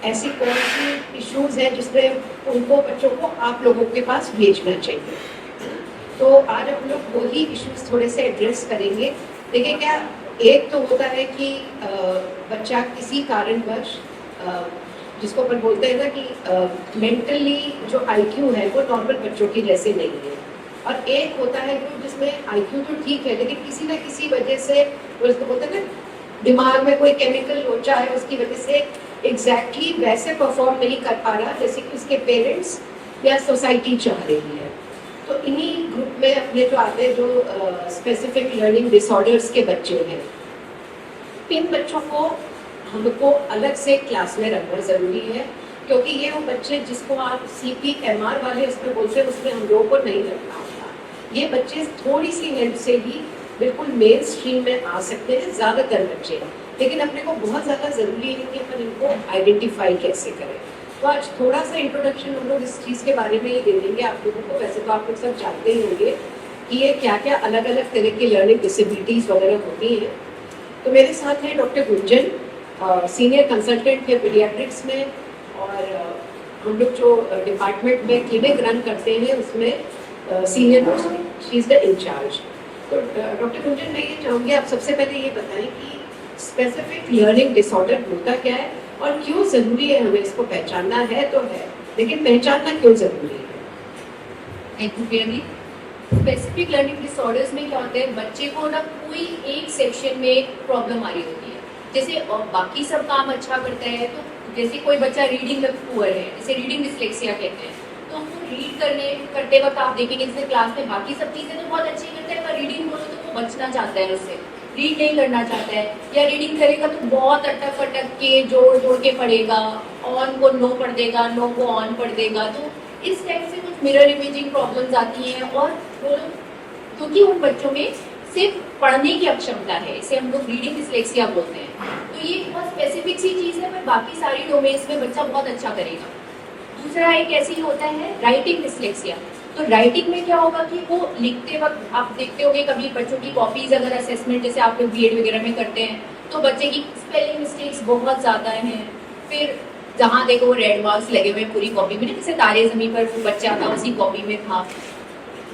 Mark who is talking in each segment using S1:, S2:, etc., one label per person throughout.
S1: ऐसी कौन सी इश्यूज हैं जिसमें उनको बच्चों को आप लोगों के पास भेजना चाहिए। तो आज हम लोग वही इश्यूज थोड़े से एड्रेस करेंगे। देखिए क्या, एक तो होता है कि बच्चा किसी कारणवश जिसको अपन बोलते हैं ना कि मेंटली जो आईक्यू है वो नॉर्मल बच्चों की जैसे नहीं है, और एक होता है जो जिसमें आईक्यू तो ठीक है लेकिन किसी ना किसी वजह से वो उसको बोलते हैं ना दिमाग में कोई केमिकल लोचा है, उसकी वजह से एग्जैक्टली वैसे परफॉर्म नहीं कर पा रहा जैसे कि उसके पेरेंट्स या सोसाइटी चाह रही है। तो इन्हीं ग्रुप में अपने जो आते हैं जो स्पेसिफिक लर्निंग डिसऑर्डर्स के बच्चे हैं, इन बच्चों को हमको अलग से क्लास में रखना ज़रूरी है, क्योंकि ये वो बच्चे जिसको आप CPMR वाले उसमें बोलते हैं उसमें हम लोगों को नहीं रखना होता। ये बच्चे थोड़ी सी हेल्प से ही बिल्कुल मेन स्ट्रीम में आ सकते हैं ज़्यादातर बच्चे, लेकिन अपने को बहुत ज़्यादा ज़रूरी है कि अपन इनको आइडेंटिफाई कैसे करें। तो आज थोड़ा सा इंट्रोडक्शन हम लोग इस चीज़ के बारे में ही दे देंगे आप लोगों को। वैसे तो आप लोग सब जानते ही होंगे कि ये क्या क्या अलग अलग तरह की लर्निंग डिसेबिलिटीज़ वगैरह होती हैं। तो मेरे साथ हैं डॉक्टर गुंजन, सीनियर कंसल्टेंट है पीडियाट्रिक्स में, और हम लोग जो डिपार्टमेंट में क्लिनिक रन करते हैं उसमें senior most she is the incharge. तो डॉक्टर गुंजन, मैं ये चाहूँगी आप सबसे पहले ये बताएं कि स्पेसिफिक लर्निंग डिसऑर्डर होता क्या है और क्यों ज़रूरी है हमें इसको पहचानना है तो है, लेकिन पहचानना क्यों ज़रूरी है।
S2: Thank you Priya. Specific learning disorders में क्या होता है, बच्चे को ना कोई एक सेक्शन में प्रॉब्लम आ रही होती है। जैसे बाकी सब काम अच्छा करता है, तो जैसे कोई बच्चा रीडिंग में पुअर है, जैसे रीडिंग डिसलेक्सिया कहते हैं, तो हमको रीड करते वक्त आप देखेंगे जैसे क्लास में बाकी सब चीज़ें तो बहुत अच्छी करता है, पर रीडिंग बोलो तो वो बचना चाहता है, उससे रीड नहीं करना चाहता है, या रीडिंग करेगा तो बहुत अटक अटक के जोड़ जोड़ के पढ़ेगा, ऑन को नो पढ़ देगा, नो को ऑन पढ़ देगा। तो इस टाइप से कुछ मिरर इमेजिंग प्रॉब्लम्स आती हैं, और वो लोग क्योंकि उन बच्चों में सिर्फ पढ़ने की अक्षमता है, इसे हम लोग रीडिंग डिसलेक्सिया बोलते हैं। तो ये बहुत स्पेसिफिक सी चीज़ है, पर बाकी सारी डोमेन्स में बच्चा बहुत अच्छा करेगा। दूसरा एक ऐसे ही होता है राइटिंग डिसलेक्सिया। तो राइटिंग में क्या होगा कि वो लिखते वक्त आप देखते होंगे कभी बच्चों की कॉपीज अगर असेसमेंट जैसे आप लोग BEd वगैरह में करते हैं तो बच्चे की स्पेलिंग मिस्टेक्स बहुत ज़्यादा हैं। फिर जहाँ देखो वो रेड मार्क्स लगे हुए पूरी कॉपी में, जैसे तारे ज़मीन पर वो बच्चा था उसी कॉपी में था,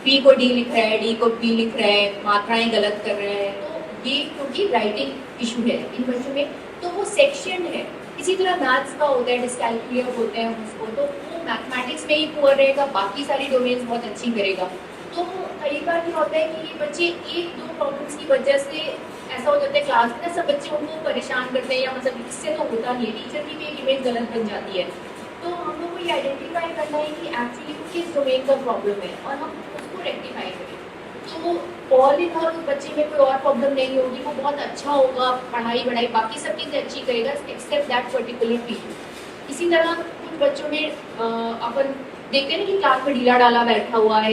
S2: P को D लिख रहा है, D को P लिख रहा है, मात्राएं गलत कर रहे हैं। तो ये क्योंकि राइटिंग इशू है इन बच्चों में, तो वो सेक्शन है। इसी तरह मैथ्स का होता है, डिस्कैल्कुलिया बोलते हैं उसको, तो वो मैथमेटिक्स में ही पुअर रहेगा, बाकी सारी डोमेन्स बहुत अच्छी करेगा। तो कई बार क्या होता है कि ये बच्चे एक दो प्रॉब्लम्स की वजह से ऐसा हो जाता है क्लास में ना सब बच्चे उनको परेशान करते हैं, या मतलब इससे तो होता नहीं है, टीचर की भी एक इमेज गलत बन जाती है। तो हम लोग को ये आइडेंटिफाई करना है कि एक्चुअली किस डोमेन का प्रॉब्लम है और हम उसको रेक्टिफाई करें। तो ऑल इन ऑल उस बच्चे में कोई और प्रॉब्लम नहीं होगी, वो बहुत अच्छा होगा, पढ़ाई वढ़ाई बाकी सब चीज़ें अच्छी करेगा एक्सेप्ट दैट पर्टिकुलर फील्ड। इसी तरह कुछ बच्चों में अपन देखते हैं ना कि क्लास में ढीला डाला बैठा हुआ है,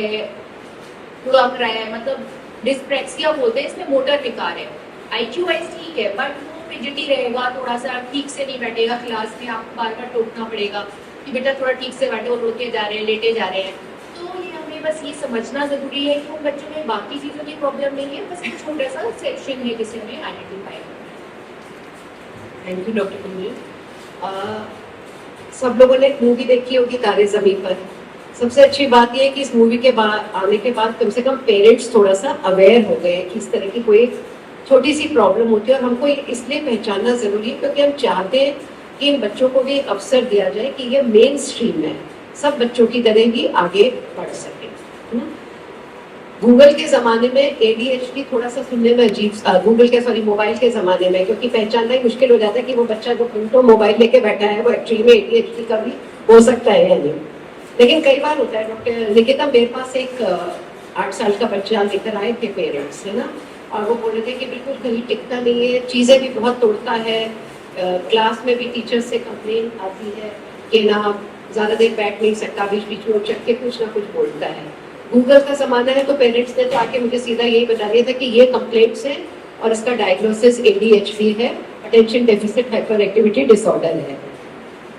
S2: लग रहा है, मतलब डिस्प्रेक्सिया बोलते हैं, इसमें मोटर विकार है। IQ वाइज ठीक है, बट वो फिजिटी रहेगा, थोड़ा सा ठीक से नहीं बैठेगा क्लास में, आपको बार बार टोकना पड़ेगा कि बेटा थोड़ा ठीक से बैठो, रोके जा रहे हैं, लेटे जा रहे हैं। तो ये हमें बस ये समझना ज़रूरी है कि उन बच्चों में बाकी चीज़ों की प्रॉब्लम नहीं है, बस एक छोटा सा सेक्शन है जिसे हमें आइडेंटिफाई करना।
S1: Thank you doctor Gunjan. सब लोगों ने एक मूवी देखी होगी तारे ज़मीन पर। सबसे अच्छी बात यह है कि इस मूवी के बाद आने के बाद कम से कम पेरेंट्स थोड़ा सा अवेयर हो गए कि इस तरह की कोई छोटी सी प्रॉब्लम होती है, और हमको इसलिए पहचानना ज़रूरी है क्योंकि हम चाहते हैं कि इन बच्चों को भी एक अवसर दिया जाए कि ये मेन स्ट्रीम में सब बच्चों की तरह ही आगे बढ़ सके। गूगल के ज़माने में ADHD थोड़ा सा सुनने में अजीब, मोबाइल के ज़माने में, क्योंकि पहचानना ही मुश्किल हो जाता है कि वो बच्चा जो घंटों मोबाइल लेके बैठा है वो एक्चुअली में ADHD का भी हो सकता है या नहीं। लेकिन कई बार होता है। डॉक्टर निकिता, मेरे पास एक 8 साल का बच्चा लेकर आए थे पेरेंट्स, है ना, और वो बोल रहे थे कि बिल्कुल कहीं टिकता नहीं है, चीज़ें भी बहुत तोड़ता है, क्लास में भी टीचर से कंप्लेन आती है कि ना ज़्यादा देर बैठ नहीं सकता, बीच बीच में उठ के कुछ ना कुछ बोलता है। गूगल का ज़माना है तो पेरेंट्स ने तो आके मुझे सीधा यही बता दिया था कि ये कंप्लेंट्स हैं और इसका डायग्नोसिस ADHD है, attention deficit hyper activity disorder है।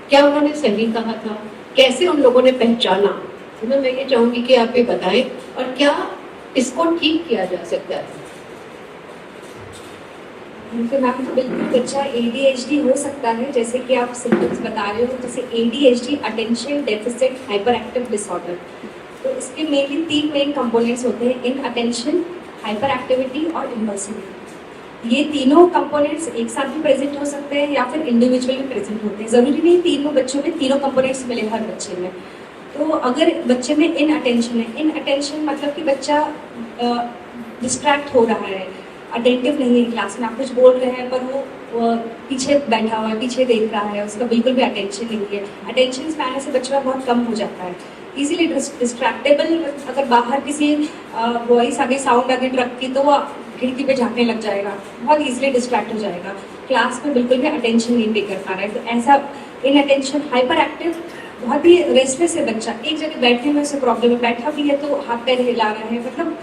S1: क्या उन्होंने सही कहा था? कैसे उन लोगों ने पहचाना? तो मैं ये चाहूँगी कि आप ये बताएं, और क्या इसको ठीक किया जा सकता है?
S3: तो मैम बिल्कुल बच्चा ADHD हो सकता है, जैसे कि आप सिम्टम्स बता रहे हो, जैसे ADHD attention deficit hyper active disorder. तो इसके मेनली 3 मेन कंपोनेंट्स होते हैं, इन अटेंशन, हाइपर एक्टिविटी और इम्पल्सिविटी। ये तीनों कंपोनेंट्स एक साथ भी प्रेजेंट हो सकते हैं या फिर इंडिविजुअली प्रेजेंट होते हैं। ज़रूरी नहीं तीनों बच्चों में तीनों कंपोनेंट्स मिले हर बच्चे में। तो अगर बच्चे में इन अटेंशन है, इन अटेंशन मतलब कि बच्चा डिस्ट्रैक्ट हो रहा है, अटेंटिव नहीं है क्लास में, आप कुछ बोल रहे हैं पर वो पीछे बैठा हुआ है, पीछे देख रहा है, उसका बिल्कुल भी अटेंशन नहीं है। अटेंशन स्पैन से बच्चे का बहुत कम हो जाता है, इजीली डिस्ट्रैक्टेबल। अगर बाहर किसी वॉइस आगे, साउंड आगे ट्रक की, तो वो खिड़की पे झाँकने लग जाएगा, बहुत इजीली डिस्ट्रैक्ट हो जाएगा। क्लास में बिल्कुल भी अटेंशन नहीं पे कर पा रहा है। तो ऐसा इन अटेंशन, हाइपर एक्टिव, बहुत ही रेस्टलेस है बच्चा, एक जगह बैठने में उसे प्रॉब्लम है, बैठा भी है तो हाथ पैर हिला रहा है, मतलब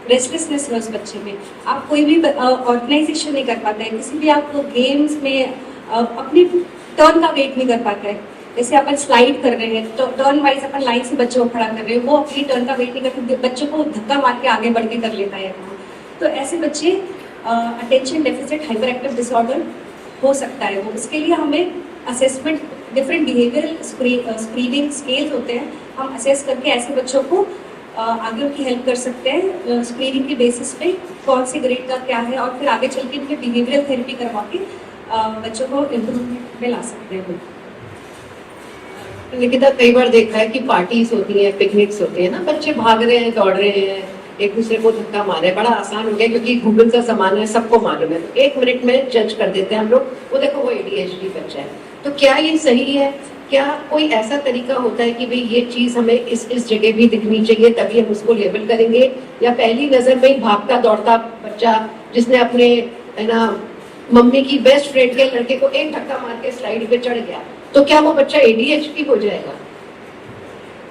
S3: रेस्टलेसनेस है उस बच्चे में। आप कोई भी ऑर्गेनाइजेशन नहीं कर पाता है, किसी भी आप गेम्स में अपनी टर्न का वेट नहीं कर पाता है। जैसे अपन स्लाइड कर रहे हैं तो टर्न वाइज अपन लाइन से बच्चों को खड़ा कर रहे हैं, वो अपनी टर्न का वेट नहीं करते, बच्चों को धक्का मार के आगे बढ़ के कर लेता है। तो ऐसे बच्चे attention deficit hyper active disorder हो सकता है। वो उसके लिए हमें assessment, different behavioural screening scales होते हैं, हम असेस करके ऐसे बच्चों को आगे उनकी हेल्प कर सकते हैं स्क्रीनिंग के बेसिस पे, कौन से ग्रेड का क्या है, और फिर आगे चल के उनके बिहेवियरल थेरेपी करवा के बच्चों को इम्प्रूवमेंट में ला सकते हैं।
S1: निकिता, कई बार देखा है कि पार्टीज होती हैं, पिकनिक्स होते हैं ना, बच्चे भाग रहे हैं, दौड़ रहे हैं, एक दूसरे को धक्का मार रहे हैं, बड़ा आसान हो गया क्योंकि गूगल का जमाना है, सबको मालूम है, तो 1 मिनट में जज कर देते हैं हम लोग, वो देखो वो ADHD बच्चा है। तो क्या ये सही है? क्या कोई ऐसा तरीका होता है कि भाई ये चीज हमें इस जगह भी दिखनी चाहिए तभी हम उसको लेबल करेंगे, या पहली नजर में ही भागता दौड़ता बच्चा जिसने अपने, है ना, मम्मी की बेस्ट फ्रेंड के लड़के को एक धक्का मार के स्लाइड पे चढ़ गया, तो क्या वो बच्चा ADHD हो जाएगा?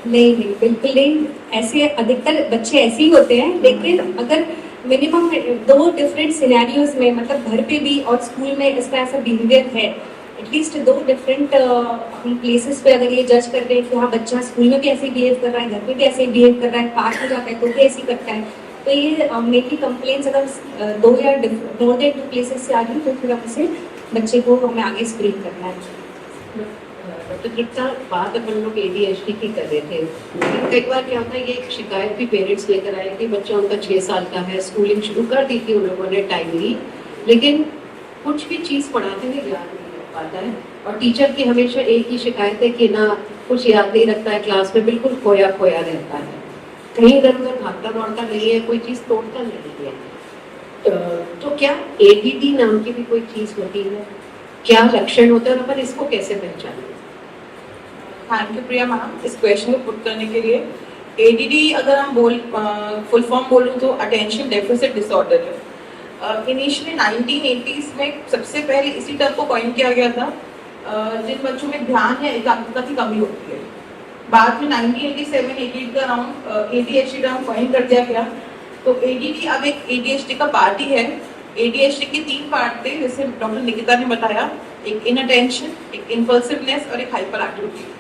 S3: नहीं नहीं, बिल्कुल नहीं। ऐसे अधिकतर बच्चे ऐसे ही होते हैं, लेकिन अगर मिनिमम 2 डिफरेंट सिनेरियोज में, मतलब घर पे भी और स्कूल में इसका ऐसा बिहेवियर है, एटलीस्ट 2 डिफरेंट प्लेसेस पे अगर ये जज कर रहे हैं कि हाँ बच्चा स्कूल में भी ऐसे बिहेव कर रहा है, घर पे भी ऐसे बिहेव कर रहा है, पास हो जाता है तो भी ऐसे ही करता है, तो ये मेनली कंप्लेंट्स अगर 2 या मोर देन 2 प्लेसेस से आ रही तो फिर हम उसे बच्चे को हमें आगे स्क्रीन करना है।
S1: डॉक्टर तृप्ता, बात अपन लोग ADHD की कर रहे थे, लेकिन कई बार क्या होता है, ये एक शिकायत भी पेरेंट्स लेकर आए कि बच्चा उनका 6 साल का है, स्कूलिंग शुरू कर दी थी उन लोगों ने टाइमली, लेकिन कुछ भी चीज़ पढ़ाते हुए याद नहीं रख पाता है, और टीचर की हमेशा एक ही शिकायत है कि ना कुछ याद नहीं रखता है, क्लास में बिल्कुल खोया खोया रहता है, कहीं इधर उधर भागता दौड़ता नहीं है, कोई चीज़ तोड़ता नहीं है। तो क्या ADD नाम की भी कोई चीज़ होती है? क्या लक्षण होता है और अपन इसको कैसे पहचानें?
S4: थैंक यू प्रिया मैम इस क्वेश्चन को पुट करने के लिए। ADD अगर हम फुल फॉर्म बोलूँ तो अटेंशन डेफिसिट डिसऑर्डर है। इनिशियली 1980s में सबसे पहले इसी टर्म को कॉइन किया गया था, जिन बच्चों में ध्यान या एकाग्रता की कमी होती है। बाद में 1987-88 के अराउंड ADHD टर्म कॉइन कर दिया गया। तो ADD अब एक ADHD का पार्ट ही है। ADHD के 3 पार्ट थे, जैसे डॉक्टर निकिता ने बताया, एक इनअटेंशन, एक इम्पल्सिवनेस और एक हाइपर एक्टिविटी।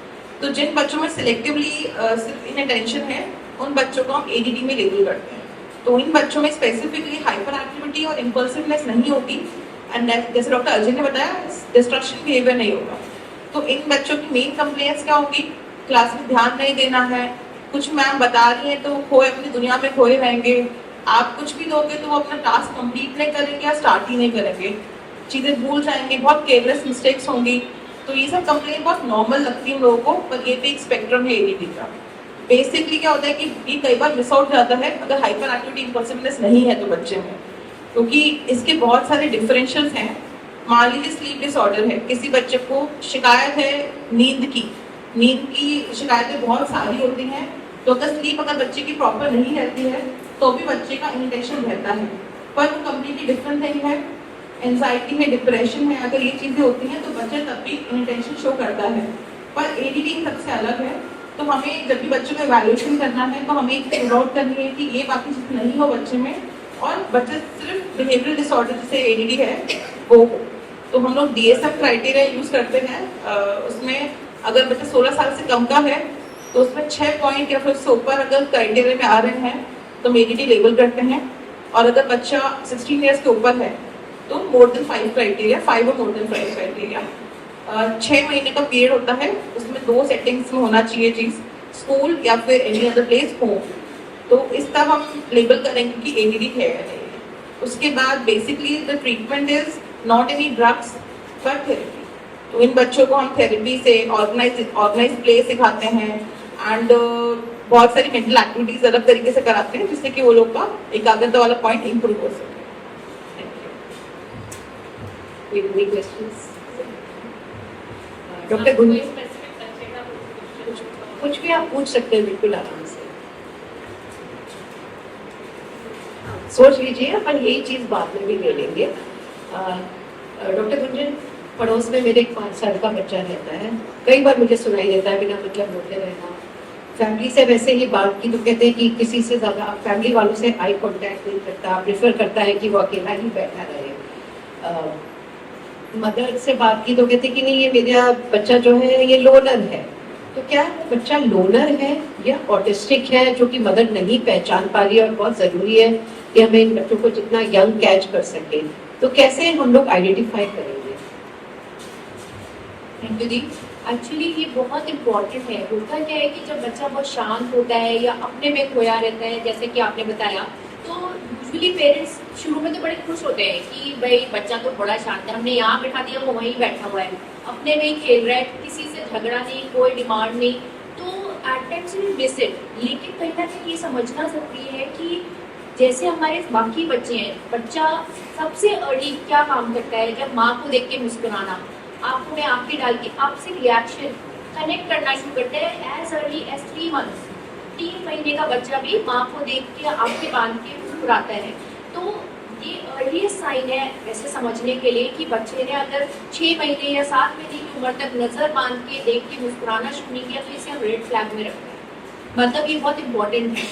S4: तो जिन बच्चों में सिलेक्टिवली सिर्फ इनअटेंशन है, उन बच्चों को हम ADD में लेबल करते हैं। तो इन बच्चों में स्पेसिफिकली हाइपर एक्टिविटी और इम्पल्सिवनेस नहीं होती, एंड जैसे डॉक्टर अर्जुन ने बताया, डिस्ट्रक्शन बिहेवियर नहीं होगा। तो इन बच्चों की मेन कंप्लेंट्स क्या होंगी? क्लास में ध्यान नहीं देना है, कुछ मैम बता रही है तो खोए अपनी दुनिया में खोए रहेंगे, आप कुछ भी दोगे तो वो अपना टास्क कंप्लीट नहीं करेंगे या स्टार्ट ही नहीं करेंगे, चीज़ें भूल जाएंगे, बहुत केयरलेस मिस्टेक्स होंगी। तो ये सब कंप्लेंट बहुत नॉर्मल लगती है हम लोगों को, पर ये भी एक स्पेक्ट्रम है ADD का। बेसिकली क्या होता है कि ये कई बार मिस आउट जाता है अगर हाइपर एक्टिविटी इम्पल्सिवनेस नहीं है तो बच्चे में, क्योंकि इसके बहुत सारे डिफरेंशियल्स हैं। मान लीजिए स्लीप डिसऑर्डर है, किसी बच्चे को शिकायत है नींद की शिकायतें बहुत सारी होती हैं, तो अगर स्लीप अगर बच्चे की प्रॉपर नहीं रहती है तो भी बच्चे का इरिटेशन रहता है, पर वो कम्प्लीटली डिफरेंट थिंग है। एंजाइटी है, डिप्रेशन है, अगर ये चीज़ें होती हैं तो बच्चा तब भी इरिटेशन शो करता है, पर ADD सबसे अलग है। तो हमें जब भी बच्चों को इवैल्यूएशन करना है तो हमें फिगर आउट करनी है कि ये बाकी चीज़ नहीं हो बच्चे में, और बच्चे सिर्फ बिहेवियरल डिसऑर्डर जैसे ADD है वो हो। तो हम लोग DSM क्राइटेरिया यूज़ करते हैं। उसमें अगर बच्चा 16 साल से कम का है तो उसमें 6 पॉइंट या फिर उससे ऊपर अगर क्राइटेरिया में आ रहे हैं तो हम ADD लेबल करते हैं, और अगर बच्चा 16 ईयर्स के ऊपर है तो मोर देन 5 क्राइटेरिया, 5 और मोर देन 5 क्राइटेरिया। 6 महीने का पीरियड होता है, उसमें 2 सेटिंग्स में होना चाहिए चीज़, स्कूल या फिर एनी अदर प्लेस, होम। तो इस तब हम लेबल करेंगे कि एडीडी है या नहीं। उसके बाद basically the treatment is not any drugs but therapy. तो इन बच्चों को हम थेरेपी से ऑर्गेनाइज प्ले सिखाते हैं एंड बहुत सारी मेंटल एक्टिविटीज अलग तरीके से कराते हैं, जिससे कि वो लोग का एकाग्रता वाला पॉइंट इंप्रूव हो सके।
S1: Any questions? डॉक्टर गुंजन, कुछ भी आप पूछ सकते हैं बिल्कुल आराम से। सोच लीजिए, अपन यही चीज बाद में भी ले लेंगे। डॉक्टर गुंजन, पड़ोस में मेरे एक 5 साल का बच्चा रहता है, कई बार मुझे सुनाई देता है बिना मतलब बोलते रहना। फैमिली से वैसे ही बात की तो कहते हैं कि किसी से ज्यादा फैमिली वालों से आई कांटेक्ट नहीं करता, प्रेफर करता है कि वो अकेला ही बैठा रहे। मदर से बात की तो कहते कि नहीं, ये मेरा बच्चा जो है ये लोनर है। तो क्या बच्चा लोनर है या ऑटिस्टिक है, जो कि मदर नहीं पहचान पा रही है? और बहुत जरूरी है कि हमें इन बच्चों को जितना यंग कैच कर सके, तो कैसे हम लोग आइडेंटिफाई करेंगे?
S2: Thank you the. एक्चुअली ये बहुत इम्पॉर्टेंट है। होता क्या है कि जब बच्चा बहुत शांत होता है या अपने में खोया रहता है, जैसे कि आपने बताया, तो यूजुअली पेरेंट्स शुरू में तो बड़े खुश होते हैं कि भाई बच्चा तो बड़ा शांत है, हमने यहाँ बैठा दिया, वो वहीं बैठा हुआ है, अपने में ही खेल रहा है, किसी से झगड़ा नहीं, कोई डिमांड नहीं। तो at times we miss it. लेकिन कहीं ना कहीं ये समझना जरूरी है कि जैसे हमारे बाकी बच्चे हैं, बच्चा सबसे अर्ली क्या काम करता है, जब माँ को देख के मुस्कुराना, आंखों में आंखें डाल के आपसे रिएक्शन कनेक्ट करना शुरू करते हैं एज अर्ली एज 3 मंथ्स। 3 महीने का बच्चा भी माँ को देख के आंखें बांध के मुस्कुराता है। तो ये अर्लीस्ट साइन है वैसे समझने के लिए कि बच्चे ने अगर 6 महीने या 7 महीने की उम्र तक नजर बांध के देख के मुस्कुराना शुरू नहीं किया, तो इसे हम रेड फ्लैग में रखते हैं। मतलब ये बहुत इंपॉर्टेंट है।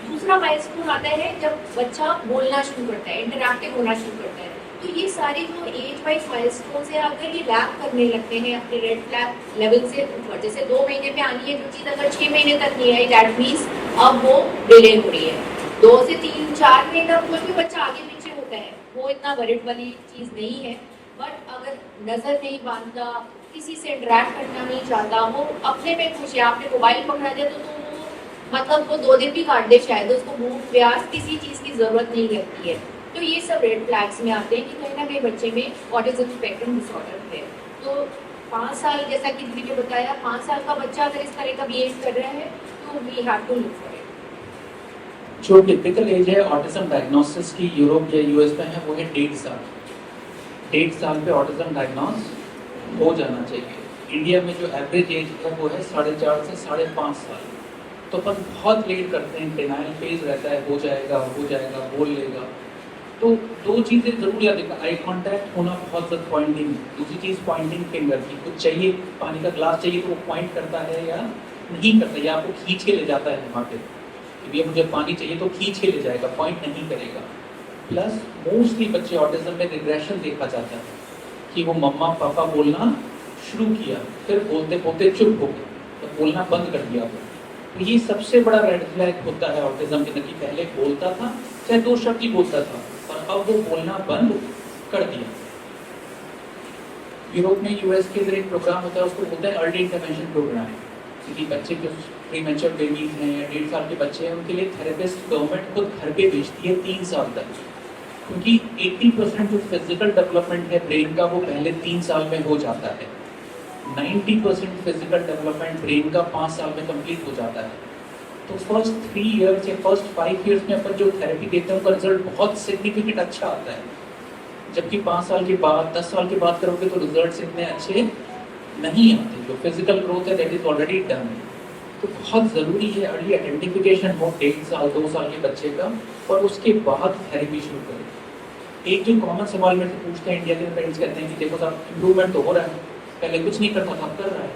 S2: दूसरा माइलस्टोन आता है जब बच्चा बोलना शुरू करता है, इंटरैक्टिव होना शुरू करता है। तो ये सारे जो एज वाइज माइलस्टोन्स है, अगर ये लैग करने लगते हैं अपने रेड फ्लैग लेवल से ऊपर, जैसे 2 महीने पे आनी है जो चीज़, अगर 6 महीने तक नहीं आई, दैट मीन्स अब वो डिले हो रही है। 2 से 3 4 महीने तक कोई भी बच्चा आगे पीछे होता है, वो इतना वरिड वाली चीज़ नहीं है। बट अगर नज़र नहीं बांधता, किसी से इंटरैक्ट करना नहीं चाहता, वो अपने में खुश है, आपने मोबाइल पकड़ा दिया तो वो मतलब वो 2 दिन भी काट दे शायद, उसको मुंह प्यास किसी चीज़ की ज़रूरत नहीं रहती है। तो ये सब रेड फ्लैग्स में आते हैं कि कहीं ना कहीं बच्चे में ऑटिज्म स्पेक्ट्रम डिसऑर्डर है। तो 5 साल, जैसा कि दीदी ने बताया, 5 साल का बच्चा अगर इस तरह का बिहेव कर रहा है तो we have to look for it.
S5: जो टिपिकल एज है ऑटिज्म डायग्नोसिस की यूरोप या यूएस में है, वो है 1.5 साल। 1.5 साल पे ऑटिज्म डायग्नोस हो जाना चाहिए। इंडिया में जो एवरेज एज है वो है 4.5 से 5.5 साल। तो अपन बहुत लेट करते हैं, डिनाइल फेज रहता है, हो जाएगा, बोल लेगा। तो 2 चीज़ें ज़रूर याद रखना, आई कांटेक्ट होना बहुत ज़्यादा, पॉइंटिंग, दूसरी चीज़ पॉइंटिंग फिंगर की, कुछ चाहिए, पानी का ग्लास चाहिए तो वो पॉइंट करता है या नहीं करता, या आपको खींच के ले जाता है वहाँ पे कि भैया मुझे पानी चाहिए तो खींच के ले जाएगा, पॉइंट नहीं करेगा। प्लस मोस्टली बच्चे ऑटिज्म में रिग्रेशन देखा जाता है कि वो मम्मा पापा बोलना शुरू किया, फिर बोलते बोलते चुप हो गए, तो बोलना बंद कर दिया वो। तो ये सबसे बड़ा रेड फ्लैग होता है ऑटिज्म के, कि पहले बोलता था, चाहे 2 शब्द ही बोलता था, और अब वो बोलना बंद कर दिया। यूरोप में, यूएस के अंदर एक प्रोग्राम होता है, उसको बोलते हैं अर्ली इंटरवेंशन प्रोग्राम। क्योंकि बच्चे जो प्रीमेच्योर बेबीज हैं या 1.5 साल के बच्चे हैं, उनके लिए थेरेपिस्ट गवर्नमेंट खुद घर पे भेजती है 3 साल तक, क्योंकि 80% जो फिजिकल डेवलपमेंट है ब्रेन का वो पहले 3 साल में हो जाता है। 90% फिजिकल डेवलपमेंट ब्रेन का 5 साल में कंप्लीट हो जाता है। तो फर्स्ट 3 इयर्स या फर्स्ट 5 इयर्स में अपन जो थेरेपी देते हैं उनका रिजल्ट बहुत सिग्निफिकेंट अच्छा आता है, जबकि 5 साल के बाद 10 साल के बाद करोगे तो रिजल्ट्स इतने अच्छे नहीं आते। जो फिजिकल ग्रोथ है दैट इज ऑलरेडी डन। तो बहुत ज़रूरी है अर्ली आइडेंटिफिकेशन हो 1.5 साल 2 साल के बच्चे का, और उसके बाद थेरेपी शुरू करें। एक जो कॉमन सवाल मेरे से पूछते हैं इंडिया के पेरेंट्स, कहते हैं कि देखो साहब इम्प्रूवमेंट तो हो रहा है, पहले कुछ नहीं करता था, कर रहा है।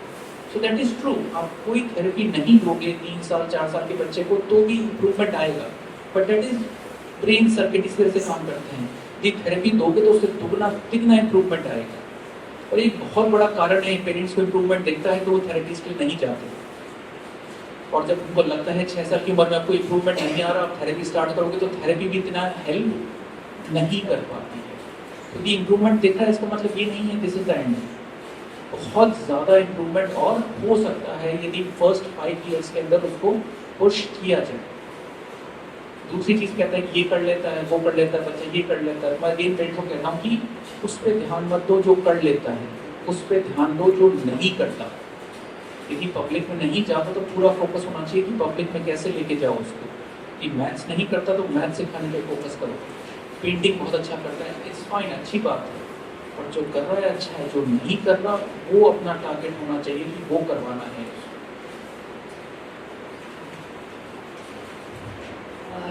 S5: So that is true. आप कोई थेरेपी नहीं दोगे 3 साल 4 साल के बच्चे को तो भी इम्प्रूवमेंट आएगा, but that is brain circuit इस तरह से काम करते हैं। ये थेरेपी दोगे तो उससे दुगना तिगना इम्प्रूवमेंट आएगा। और एक बहुत बड़ा कारण है, पेरेंट्स को इम्प्रूवमेंट दिखता है तो वो थेरेपीज के लिए नहीं जाते, और जब उनको लगता है 6 साल की उम्र में आपको इम्प्रूवमेंट नहीं आ रहा, आप थेरेपी स्टार्ट करोगे तो थेरेपी भी इतना हेल्प नहीं कर पाती है। क्योंकि इम्प्रूवमेंट दिख रहा है इसका मतलब ये नहीं है दिस इज द एंड। बहुत ज़्यादा इम्प्रूवमेंट और हो सकता है यदि फर्स्ट 5 ईयर्स के अंदर उसको पुश किया जाए। दूसरी चीज़ कहता है कि ये कर लेता है, वो कर लेता है, बच्चा ये कर लेता है। मैं अगेन पेरेंट्स को कहता हूँ कि उस पर ध्यान मत दो जो कर लेता है, उस पर ध्यान दो जो नहीं करता। यदि पब्लिक में नहीं जाता तो पूरा फोकस होना चाहिए कि पब्लिक में कैसे लेके जाओ उसको। कि मैथ्स नहीं करता तो मैथ्स सिखाने पे फोकस करो। पेंटिंग बहुत अच्छा करता है, इट्स फाइन, अच्छी बात है, और जो कर रहा है अच्छा है, जो नहीं कर रहा वो अपना टारगेट होना चाहिए कि वो करवाना है।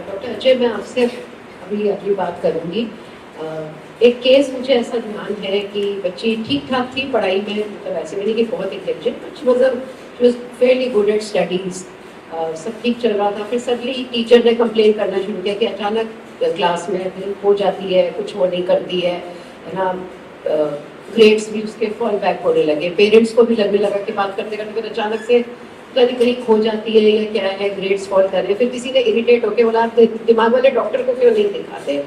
S1: डॉक्टर अजय, मैं आपसे अभी अगली बात करूंगी। एक केस मुझे ऐसा ध्यान है कि बच्ची ठीक ठाक थी पढ़ाई में, मतलब ऐसे भी नहीं कि बहुत intelligent, she was fairly good at studies, सब ठीक चल रहा था। फिर सडनली टीचर ने कंप्लेन करना शुरू किया कि अचानक क्लास में फिर हो जाती है, कुछ वो नहीं करती है ना, ग्रेड्स भी उसके फॉल बैक होने लगे। पेरेंट्स को भी लगने लगा कि बात करते करते फिर अचानक से कहीं कहीं खो जाती है या क्या है, ग्रेड्स फॉल कर रहे हैं। फिर किसी ने इरिटेट होकर बोला आप दिमाग वाले डॉक्टर को क्यों नहीं दिखाते।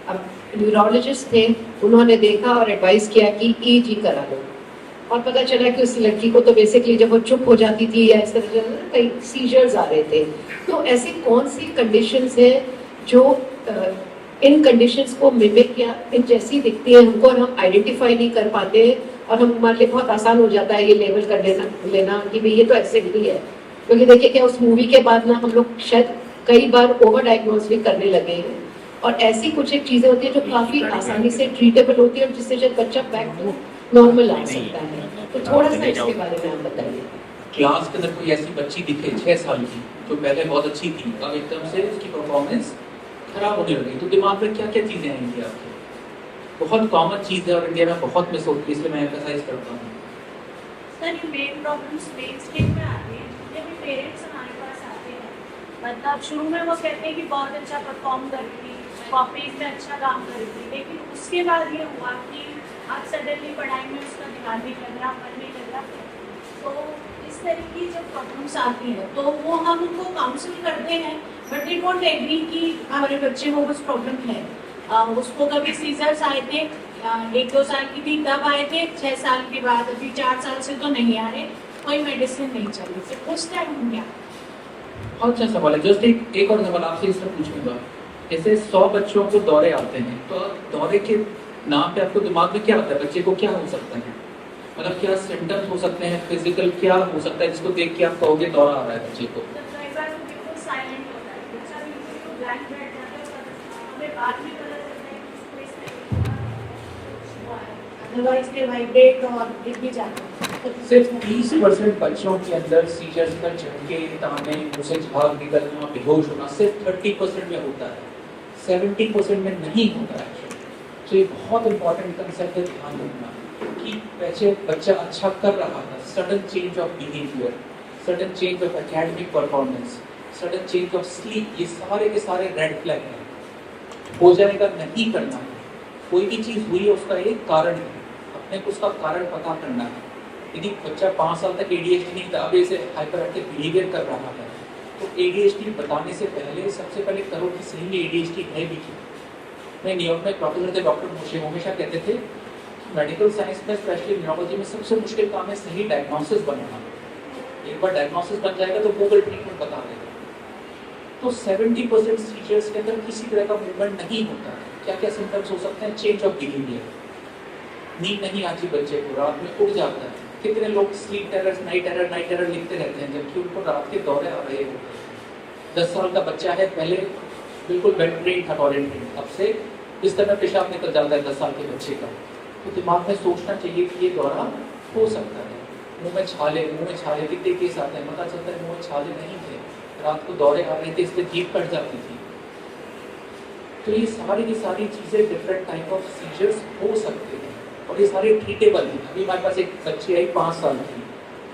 S1: अब न्यूरोलॉजिस्ट थे, उन्होंने देखा और एडवाइस किया कि ईईजी करा लो, और पता चला कि उस लड़की को तो बेसिकली जब वो चुप हो जाती थी या इस तरह से कई सीजर्स आ रहे थे। तो ऐसी कौन सी कंडीशंस हैं जो इन कंडीशंस को मिमिक या इन जैसी दिखती है हमको, और हम आइडेंटिफाई नहीं कर पाते हैं, और हम हमारे लिए बहुत आसान हो जाता है ये लेवल कर लेना कि भाई ये तो ऐसे ही है। क्योंकि देखिए क्या उस मूवी के बाद ना हम लोग शायद कई बार ओवर डायग्नोज भी करने लगे हैं, और ऐसी कुछ एक चीजें होती है जो काफी आसानी से ट्रीटेबल होती है और जिससे शायद बच्चा बैक टू नॉर्मल आ सकता है। तो थोड़ा सा इसके बारे में आप बताइए।
S5: क्लास के अंदर कोई ऐसी बच्ची दिखे 6 साल की जो पहले बहुत अच्छी थी, अब एकदम से उसकी परफॉर्मेंस खराब होने लगी, तो दिमाग में क्या क्या चीज़ें आएंगी आपके? बहुत कॉमन चीज़ है और इंडिया में बहुत मिस होती है, इसलिए मैं एम्फसाइज करता हूँ।
S6: सर ये मेन प्रॉब्लम्स मेन स्ट्रीम में आती है। जब भी पेरेंट्स हमारे पास आते हैं, मतलब शुरू में वो कहते हैं कि बहुत अच्छा परफॉर्म कर रही थी, कॉपीज में अच्छा काम कर रही थी, लेकिन उसके बाद ये हुआ कि अब सडनली पढ़ाई में उसका ध्यान नहीं लग रहा, मन नहीं लग रहा। तो इस तरह की जब प्रॉब्लम्स आती हैं तो वो हम उनको काउंसिल करते हैं, बट दे डोंट एग्री कि हमारे बच्चे को कुछ प्रॉब्लम है। उसको कभी सीजर्स आए थे, 1-2 साल की थी तब आए थे, 6 साल के बाद, अभी 4 साल से तो नहीं आ रहे, कोई मेडिसिन नहीं चली। तो उस टाइम हो गया।
S5: बहुत अच्छा सवाल है। जस्ट एक और सवाल आपसे इससे पूछूंगा, जैसे 100 बच्चों को दौरे आते हैं, तो दौरे के नाम पे आपको दिमाग में क्या आता है? बच्चे को क्या हो सकता है, मतलब क्या सिम्टम्स हो सकते हैं, फिजिकल क्या हो सकता है जिसको देख के आप कहोगे दौरा आ रहा है बच्चे को?
S6: तो कई बार वो बिल्कुल साइलेंट होता है, बच्चा बिल्कुल ब्लैंक बैठ जाता है, हमें बाद में पता चलता है कि उसको इस तरह का अदरवाइज के वाइब्रेट और गिर भी जाता है।
S5: सिर्फ 30% बच्चों के अंदर सीजर्स का झटके, ताने, मुंह से झाग निकलना, बेहोश होना सिर्फ 30% में होता है, 70% में नहीं होता है। तो ये बहुत इंपॉर्टेंट कंसेप्ट है ध्यान रखना कि पहले बच्चा अच्छा कर रहा था, sudden change of behaviour, sudden change of academic performance, sudden change of sleep, ये सारे के सारे रेड फ्लैग हैं। हो जाएगा नहीं करना है, कोई भी चीज़ हुई है उसका एक कारण है, अपने को उसका कारण पता करना है। यदि बच्चा 5 साल तक ADHD नहीं था, अब इसे हाइपर एक्टिव बिहेवियर कर रहा है, तो ADHD बताने से पहले सबसे पहले करो कि सही में ADHD है भी क्या। मैं न्यूयॉर्क में प्रोफेसर थे डॉक्टर मोशे, हमेशा कहते थे मेडिकल साइंस में स्पेशली न्यूरोलॉजी में सबसे मुश्किल काम है सही डायग्नोसिस बनाना। एक बार डायग्नोसिस बन जाएगा तो गूगल ट्रीटमेंट बता देगा। तो 70% सीजर्स के अंदर किसी तरह का मूवमेंट नहीं होता है। क्या क्या सिम्टम्स हो सकते हैं? चेंज ऑफ बिहेवियर, नींद नहीं आती बच्चे को, रात में उठ जाता है। कितने लोग स्लीप टेरर, नाइट टेरर लिखते रहते हैं जबकि उनको रात के दौरे आ रहे होते हैं। 10 साल का बच्चा है, पहले बिल्कुल बेड ट्रेन था, टॉयलेट ट्रेन, अब से इस तरह पेशाब निकल जाता है 10 साल के बच्चे का। तो दिमाग में सोचना चाहिए कि ये दौरा हो सकता है। मुंह में छाले कितने केस आते हैं, पता चलता है मुंह में छाले नहीं थे, रात को दौरे आ रहे थे, इसलिए जीभ कट जाती थी। तो ये सारी की सारी चीज़ें डिफरेंट टाइप ऑफ सीजर्स हो सकते हैं और ये सारे ट्रीटेबल हैं। अभी हमारे पास एक बच्ची आई 5 साल की,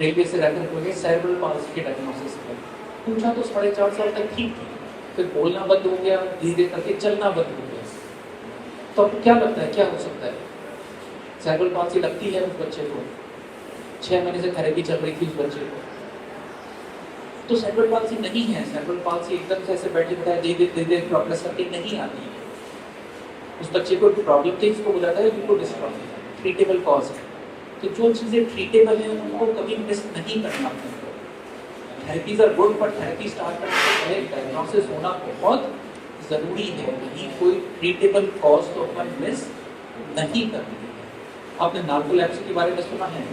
S5: रेलवे से रेफर हो गई, सेरेब्रल पाल्सी के डायग्नोसिस पर। पूछा तो 4.5 साल तक ठीक थी, फिर बोलना बंद हो गया, धीरे करके चलना बंद हो गया। तो आपको क्या लगता है क्या हो सकता है? सेरेब्रल पाल्सी लगती है उस बच्चे को, 6 महीने से थेरेपी चल रही थी उस बच्चे को। तो सेरेब्रल पाल्सी नहीं है, सेरेब्रल पाल्सी एकदम से ऐसे बैठे बैठाए धीरे धीरे प्रोग्रेस करके नहीं आती है। उस बच्चे को प्रॉब्लम थी, इसको बोला था ल्यूकोडिस्ट्रॉफी, ट्रीटेबल कॉज है। तो जो चीज़ें ट्रीटेबल हैं उनको कभी मिस नहीं करना अपने को। थेरेपीज आर गुड, पर थेरेपी स्टार्ट करने से पहले डायग्नोसिस होना बहुत ज़रूरी है। कहीं कोई ट्रीटेबल कॉज तो अपन मिस नहीं करनी है। आपने नार्कोलेप्सी के बारे में सुना है?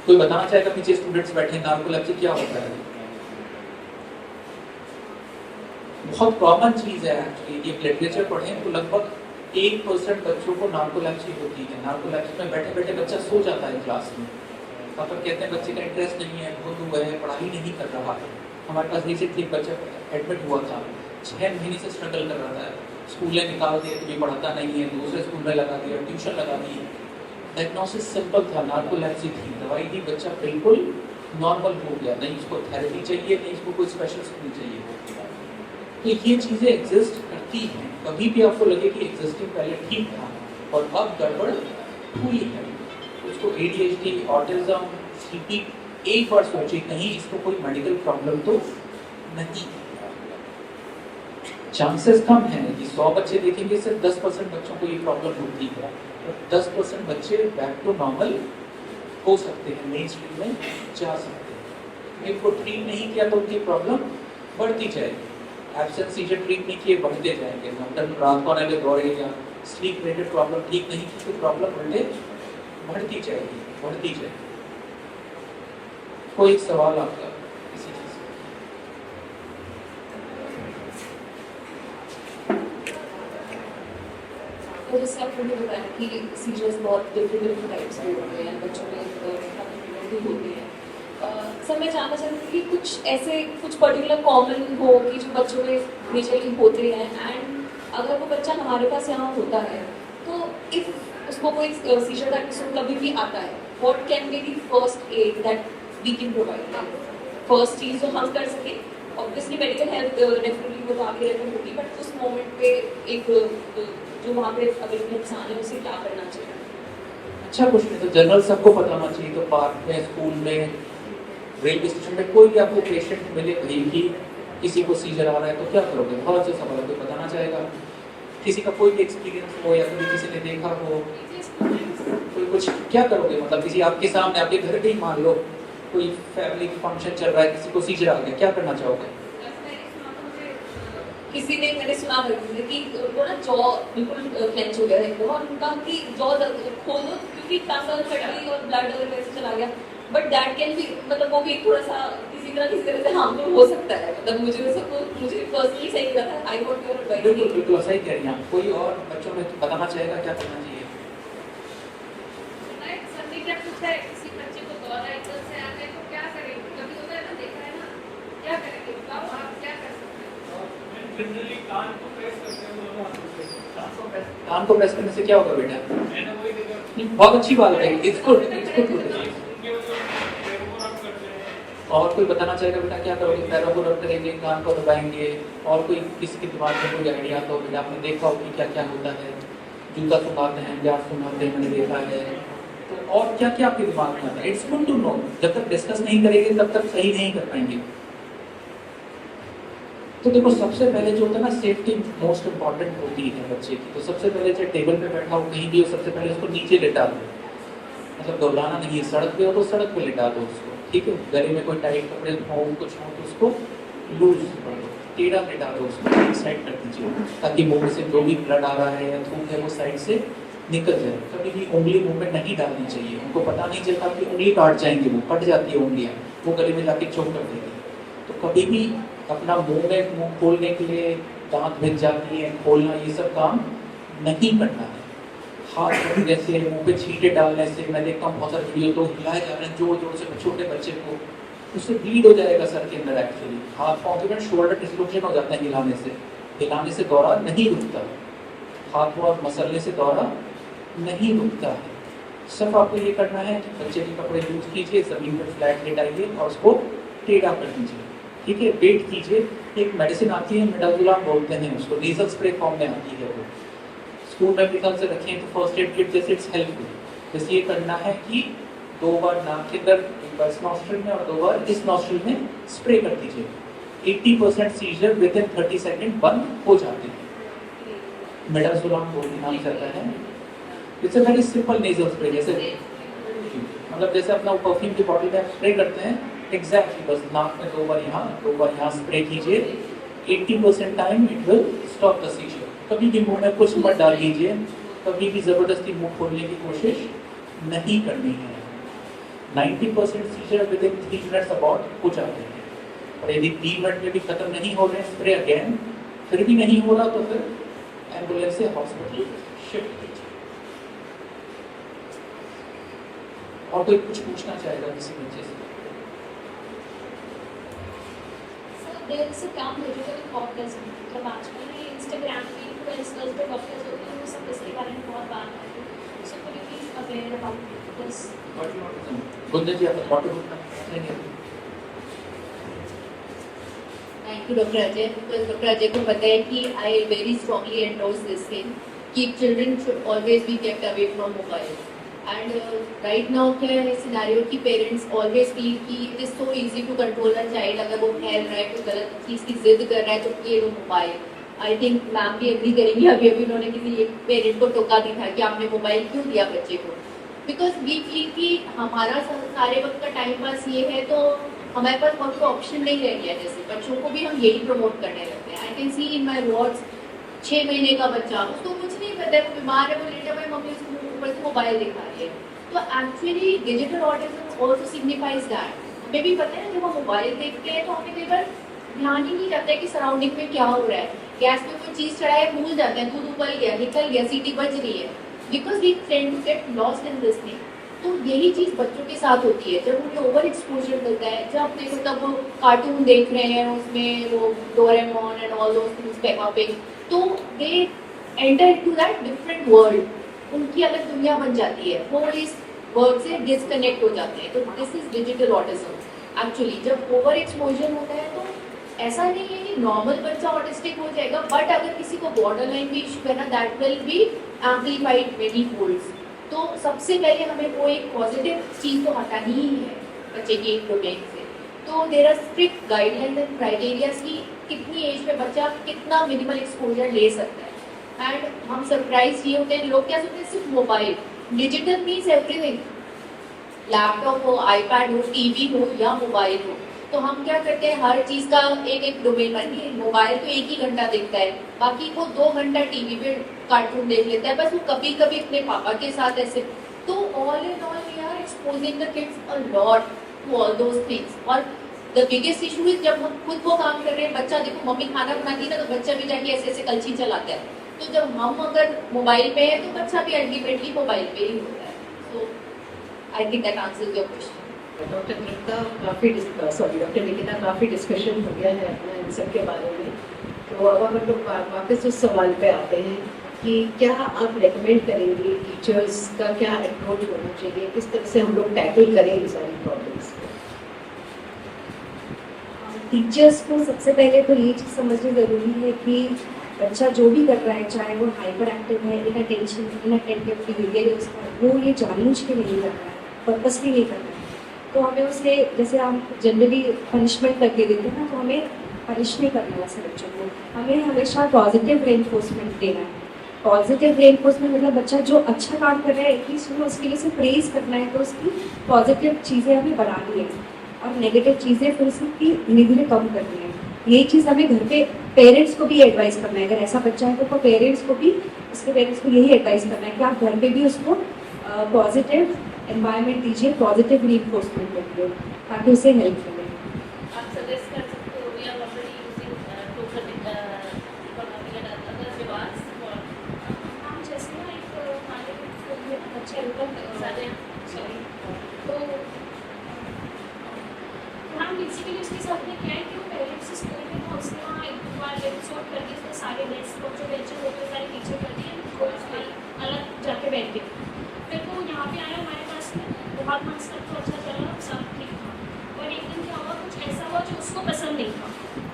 S5: कोई बताना चाहेगा? पीछे स्टूडेंट्स बैठे, नार्कोलेप्सी क्या होता है? बहुत कॉमन चीज़ है एक्चुअली। ये लिटरेचर पढ़ें तो लगभग 1% बच्चों को नार्कोलेप्सी होती है। नार्कोलेप्सी में बैठे बैठे बच्चा सो जाता है क्लास में। अपन कहते हैं बच्चे का इंटरेस्ट नहीं है, धुंध हुआ है, पढ़ाई नहीं कर रहा है। हमारे पास रिसेंटली एक बच्चा एडमिट हुआ था, 6 महीने से स्ट्रगल कर रहा था। स्कूल में निकाल दिया, तुम्हें पढ़ाता नहीं है, दूसरे स्कूल में लगा दिया, ट्यूशन लगा दी। डायग्नोसिस सिंपल था, नार्कोलेप्सी थी, दवाई दी, बच्चा बिल्कुल नॉर्मल हो गया। नहीं उसको थेरेपी चाहिए, नहीं उसको कोई स्पेशल स्कूल चाहिए। तो ये चीज़ें एग्जिस्ट करती हैं। कभी भी आपको लगे कि एग्जिस्टिंग पहले ठीक था और अब गड़बड़ हुई है, उसको ADHD, ऑटिज्म, CP एक बार सोचिए कहीं इसको कोई मेडिकल प्रॉब्लम तो नहीं। चांसेस कम हैं कि 100 बच्चे देखेंगे सिर्फ 10% बच्चों को ये प्रॉब्लम होती है, तो 10% बच्चे बैक टू नॉर्मल हो सकते हैं, मेन स्ट्रीम में जा सकते हैं। इनको ट्रीट नहीं किया तो उनकी प्रॉब्लम बढ़ती जाएगी। एब्सेंट सीजर ट्रीट नहीं किए बढ़ते जाएंगे। डॉक्टर रात को आने दौरे या स्लीप रिलेटेड प्रॉब्लम ठीक नहीं की तो प्रॉब्लम बढ़ती जाएगी, बढ़ती जाएगी। कोई सवाल आपका किसी चीज?
S2: तो जैसे आप मुझे बताया कि सीजर्स बहुत डिफरेंट टाइप्स के होते हैं, बच्चों में भी होते हैं। सर मैं जानना चाहती हूँ कि कुछ पर्टिकुलर कॉमन हो कि जो बच्चों में मेजरली होते हैं, एंड अगर वो बच्चा हमारे पास यहाँ होता है तो इफ उसको कोई सीजर का एपिसोड कभी भी आता है, what can be the first aid that we can provide? First चीज़ जो हम कर सके, ऑब्वियसली मेडिकल हेल्प डेफिनेटली वो तो आगे रेफर होगी, बट उस मोमेंट पे एक जो वहाँ पे अगर नुकसान है उसे क्या करना चाहिए?
S5: अच्छा क्वेश्चन है। तो जनरल सबको पता होना चाहिए। तो पार्क में, स्कूल में, रेलवे स्टेशन में कोई भी आपको पेशेंट मिले कहीं कि किसी को सीजर आ रहा है तो क्या करोगे? बहुत अच्छा सवाल है, कोई बताना चाहेगा? किसी का कोई भी एक्सपीरियंस हो या कभी किसी ने देखा हो, कोई कुछ क्या करोगे? मतलब किसी आपके सामने, आपके घर पे ही मान लो कोई फैमिली फंक्शन चल रहा है, किसी को सीजर आ गया, क्या करना चाहोगे?
S2: किसी ने, मैंने सुना कि वो ना जॉ बिल्कुल क्लेंच हो गया था एकदम, और उनका कि जॉ खोलो क्योंकि टांग कट गई और ब्लड वैसे चला गया। बट दैट कैन बी, मतलब वो भी थोड़ा सा किसी तरह से हार्मफुल हो सकता है। मतलब मुझे पर्सनली सही लगा था। I want your advice.
S5: बिल्कुल सही कह रही हैं आप। कोई और बच्चों में बताना चाहेगा क्या करना चाहिए?
S7: पूछता है किसी बच्चे को दौरा एकदम से आ गया तो क्या करेंगे? कभी होता है ना, देखा है ना, क्या करेंगे? बताओ आप क्या कर सकते हैं?
S8: जनरली कान को प्रेस करते हैं दोनों हाथों से।
S5: कान को प्रेस करने से क्या होगा बेटा?
S8: मैंने वही देखा।
S5: बहुत अच्छी बात है, इसको और कोई बताना चाहेगा बेटा क्या करोगे? पैरों को रब करेंगे, कान को दबाएंगे, और कोई किसी के दिमाग में कोई आइडिया तो बेटा आपने देखा हो कि क्या क्या होता है? जूता सुखाते हैं, प्याज सुखाते हैं, मैंने देखा है। तो और क्या क्या आपके दिमाग में आता है? It's good to know. जब तक डिस्कस नहीं करेंगे तब तक सही नहीं कर पाएंगे। तो देखो सबसे पहले जो होता है ना, सेफ्टी मोस्ट इम्पॉर्टेंट होती है बच्चे की। तो सबसे पहले चाहे टेबल पे बैठा हो, कहीं भी हो, सबसे पहले उसको नीचे लेटा दो। मतलब घबराना नहीं है। सड़क पे हो तो सड़क पे लेटा दो उसको, ठीक है? गले में कोई टाइट कपड़े हो, कुछ हो तो उसको लूज कर दो, टेढ़ा लेटा दो, उसको एक साइड कर दीजिए ताकि मुंह से जो भी ब्लड आ रहा है या थूक है वो साइड से निकल जाए। कभी भी उंगली मुंह में नहीं डालनी चाहिए। उनको पता नहीं चलता कि उंगली काट जाएंगे, वो कट जाती है उंगलियाँ, वो गले में जाके चोक कर देगी। तो कभी भी अपना मुंह खोलने के लिए दांत भिज जाती है, खोलना, ये सब काम नहीं करना है। हाथ जैसे मुंह पे छींटे डालने से, मैं देखता हूँ बहुत सारे वीडियो तो हिलाए जा रहे हैं जोर जोर से छोटे बच्चे को, उससे ब्लीड हो जाएगा सर के अंदर। एक्चुअली हाथ पाँव के शोल्डर डिस्लोकेशन हो जाता है हिलाने से दौरा नहीं रुकता। हाथ और मसलने से दौरा नहीं रुकता है। सिर्फ आपको ये करना है कि बच्चे के कपड़े यूज कीजिए, जमीन पर फ्लैट लेटाइए और उसको टेढ़ा कर दीजिए, ठीक है? वेट कीजिए। एक मेडिसिन आती है, मिडाजोलाम बोलते हैं उसको, नेजल स्प्रे फॉर्म में आती है वो। स्कूल में भी से रखें तो फर्स्ट एड किट जैसे इट्स हेल्पफुल। जैसे ये करना है कि 2 बार नाक के अंदर, 1 बार इस नॉस्ट्रिल में और 2 बार इस नॉस्ट्रिल में स्प्रे कर दीजिए। 80% सीजर विद इन 30 सेकंड बंद हो जाते हैं। मेटासोलॉन बोल के नाम से आता है। It's a very simple nasal spray, जैसे मतलब जैसे अपना परफ्यूम की बॉटल में स्प्रे करते हैं, एग्जैक्टली बस नाक में 2 बार यहाँ स्प्रे कीजिए। 80% time it will stop the seizure. कभी भी मुंह में कुछ मत डाल दीजिए, कभी भी जबरदस्ती मुंह खोलने की कोशिश नहीं करनी है। 90% seizure within 3 minutes about हो जाते हैं। और यदि 3 मिनट में भी खत्म नहीं हो रहे, स्प्रे अगेन, फिर भी नहीं हो रहा, तो फिर एम्बुलेंस से हॉस्पिटल शिफ्ट कीजिए। और कोई कुछ पूछना चाहेगा किसी बच्चे से?
S2: There is a term digital autism. मतलब आजकल ना इंस्टाग्राम पे इन्फ्लुएंसर्स पे डॉक्टर्स होते हैं, वो सब इसके बारे में बहुत बात करते हैं। So could you please aware about this?
S5: Gunja ji, आप मॉडल बोलना चाहिए।
S2: Thank you doctor Ajay. Doctor Ajay को पता है कि I very strongly endorse this thing कि children should always be kept away from mobile. And right now क्या है सिनेरियो कि पेरेंट्स ऑलवेज फील कि it is so easy to control a child. अगर वो खेल रहा है, कोई गलत चीज़ की जिद कर रहा है, तो ये लो मोबाइल। आई थिंक मैम भी एग्री करेंगी, अभी अभी उन्होंने किसी एक पेरेंट को टोका भी था कि आपने मोबाइल क्यों दिया बच्चे को। बिकॉज वी फील कि हमारा सारे वक्त का टाइम पास ये है, तो हमारे पास बहुत कोई ऑप्शन नहीं रह गया। जैसे बच्चों को भी हम यही प्रमोट करने लगते हैं। I can see in my wards 6 महीने का बच्चा, उसको कुछ नहीं पता है, वो बीमार है, वो लेटा हुआ है, मम्मी उसको ऊपर से मोबाइल दिखा रही है। तो actually digital autism also signifies that. हमें भी पता है जब हम मोबाइल देखते हैं तो हमें कई बार ध्यान ही नहीं रहता है कि सराउंडिंग में क्या हो रहा है। गैस पे कोई चीज़ चढ़ाए, भूल जाते हैं, दूध उबल गया, निकल गया, सीटी बज रही है, because we tend to get lost in this thing. तो यही चीज़ बच्चों के साथ होती है जब उन्हें ओवर एक्सपोजर मिलता है। जब देखो तब वो कार्टून देख रहे हैं, उसमें वो Doraemon and all those things, Peppa Pig, तो they enter into that different world. उनकी अलग दुनिया बन जाती है, वो इस वर्ल्ड से डिस्कनेक्ट हो जाते हैं। तो this is digital autism. Actually जब ओवर एक्सपोजर होता है तो ऐसा नहीं है कि नॉर्मल बच्चा ऑटिस्टिक हो जाएगा, बट अगर किसी को बॉर्डर लाइन भी इशू है ना, that will be amplified many folds. तो सबसे पहले हमें वो एक पॉजिटिव चीज़ तो हटानी ही है बच्चे की एक डोमेन से। तो there are strict guidelines and criterias की कितनी एज में बच्चा कितना मिनिमल एक्सपोजर ले सकता है। एंड हम सरप्राइज ये होते हैं, लोग क्या सोचते हैं सिर्फ mobile. Digital means everything, laptop हो, आईपैड हो, टीवी हो या मोबाइल हो। तो हम क्या करते हैं, हर चीज़ का एक एक डोमेन बनिए। मोबाइल तो 1 ही घंटा देखता है, बाकी वो 2 घंटा टीवी पे कार्टून देख लेता है, बस वो कभी कभी अपने पापा के साथ ऐसे। तो all in all we are exposing the kids a lot to all those things. और द बिगेस्ट इशू इज जब हम खुद वो काम कर रहे हैं, बच्चा देखो मम्मी खाना बनाती है ना, तो बच्चा भी जाके ऐसे ऐसे कलछी चलाता है। तो जब हम अगर मोबाइल पे है तो बच्चा भी अल्टीमेटली मोबाइल पे ही होता है। So I think that answers your question.
S1: Doctor Nikita काफ़ी डिस्कशन हो गया है अपना इन सब के बारे में। तो अब हम लोग वापस उस सवाल पे आते हैं कि क्या आप रेकमेंड करेंगे टीचर्स का क्या अप्रोच होना चाहिए, किस तरह से हम लोग टैकल करें ये सारी प्रॉब्लम्स?
S3: टीचर्स को सबसे पहले तो ये चीज़ समझनी ज़रूरी है कि बच्चा जो भी कर रहा है, चाहे वो हाइपर एक्टिव है, इनअटेंटिव बिहेवियर है उसका, वो ये जानबूझ के नहीं कर रहा है, पर्पसली नहीं कर रहा है। तो हमें उसे, जैसे हम जनरली पनिशमेंट करके देते हैं ना, तो हमें पनिश नहीं करना है ऐसे बच्चों को। हमें हमेशा पॉजिटिव रेनफोर्समेंट देना है। पॉजिटिव रेनफोर्समेंट मतलब बच्चा जो अच्छा काम कर रहा है एटलीस्ट हमें उसके लिए उसे प्रेज करना है, तो उसकी पॉजिटिव चीज़ें हमें बढ़ानी है और नेगेटिव चीज़ें फिर उसकी धीरे धीरे कम करनी है। यही चीज़ हमें घर पे पेरेंट्स को भी एडवाइस करना है। अगर ऐसा बच्चा है तो पेरेंट्स को भी, उसके पेरेंट्स को यही एडवाइस करना है कि आप घर पे भी उसको पॉजिटिव एनवायरनमेंट दीजिए, पॉजिटिव रीइंफोर्समेंट करिए ताकि उसे हेल्प करें।
S7: आप सजेस्ट कर सकते हो या already using token other rewards for
S6: हम जैसे ना एक हमारे स्कूल में बच्चे इनकम
S7: सारे
S6: सॉरी, तो हम बेसिकली उसके साथ में क्या है कि वो पेरेंट्स स्कूल में पहुँचते हैं, एक बार एपिसोड करके उसमें सारे डेस्क और जो बेंचेस होते हैं सारे टीचर कर दिए, अलग जाके बैठ गए। फिर वो यहाँ पे आया हमारे पास में, बहुत मंथ तक तो अच्छा चला, सब ठीक था। और एक दिन क्या हुआ, कुछ ऐसा हुआ जो उसको पसंद नहीं था,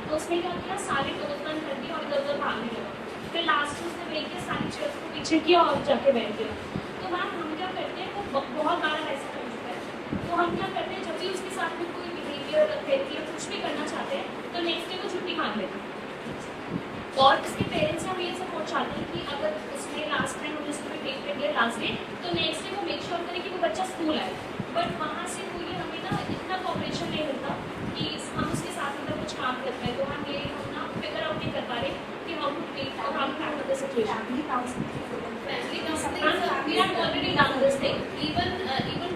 S6: तो उसने क्या किया, सारे डोर बंद कर दिए और इधर उधर भागने लगा। फिर लास्ट में उसने बैठ के सारी चेयर्स को पीछे किया और जाके बैठ गया। तो मैम हम क्या करते हैं, वो बहुत बार ऐसा कर चुका है, तो हम क्या करते हैं जब भी उसके साथ में कोई बिहेवियर थेरेपी या कुछ भी करना चाहते हैं तो नेक्स्ट डे वो छुट्टी मांग लेते हैं। और इसके पेरेंट्स हम ये सपोर्ट चाहते हैं कि अगर उसने लास्ट टाइम हमने उसको टेक कर दिया लास्ट डे, तो नेक्स्ट डे वो मेक श्योर करें कि वो बच्चा स्कूल आए। बट वहाँ से कोई हमें ना इतना कॉपरेशन नहीं मिलता कि हम उसके साथ मतलब कुछ काम कर पाए, तो हम ये हम ना फिगर आउट नहीं कर पा रहे कि हाउ टू टेक और how to handle the situation.
S7: Family counselling
S6: we are already done this thing.
S7: Even